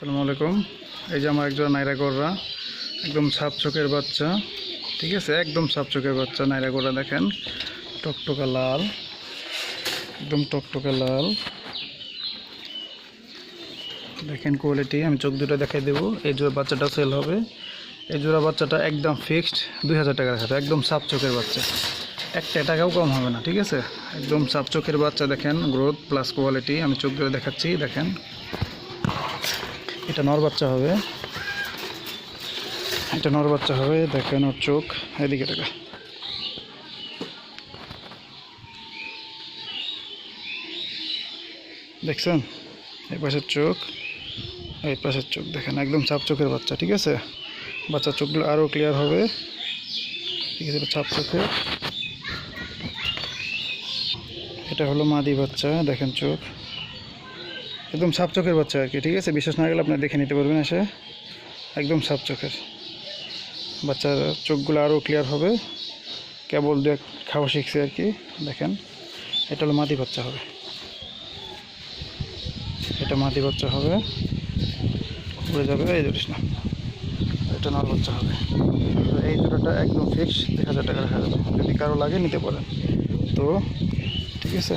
আসসালামু আলাইকুম। এই যে আমার একজোড়া নাইরা গররা, একদম সাপ চোখের বাচ্চা। ঠিক আছে, একদম সাপ চোখের বাচ্চা নাইরা গররা। দেখেন টকটকা লাল, একদম টকটকা লাল। দেখেন কোয়ালিটি, আমি চোখ দুটো দেখাই দেবো। এই জোড়া বাচ্চাটা সেল হবে। এই জোড়া বাচ্চাটা একদম ফিক্সড 2000 টাকা রাখা। একদম সাপ চোখের বাচ্চা, একটা টাকাও কম হবে না। ঠিক আছে, একদম সাপ চোখের বাচ্চা। দেখেন গ্রোথ প্লাস কোয়ালিটি, আমি চোখ দুটো দেখাচ্ছি। দেখেন এটা নর বাচ্চা হবে, এটা নর বাচ্চা হবে। দেখেন ওর চোখ, এদিকে টাকা। দেখছেন এই পাশের চোখ, এই পাশের চোখ। দেখেন একদম সাপ চোখের বাচ্চা। ঠিক আছে, বাচ্চার চোখগুলো আরও ক্লিয়ার হবে। ঠিক আছে, এটা সাপ চোখের। এটা হলো মাদি বাচ্চা। দেখেন চোখ, একদম সাপ চোখের বাচ্চা আর কি। ঠিক আছে, বিশ্বাস না গেলে আপনারা দেখে নিতে পারবেন এসে। একদম সাপ চোখের বাচ্চার চোখগুলো আরও ক্লিয়ার হবে। কেবল খাওয়া শিখছে আর কি। দেখেন এটা হলো মাদি বাচ্চা হবে, এটা মাদি বাচ্চা হবে। উড়ে যাবে, এই ধরিস না। এটা নর বাচ্চা হবে। এই দুটোটা একদম ফিক্স 1000 টাকা রাখা যাবে। যদি কারো লাগে নিতে পারেন। তো ঠিক আছে।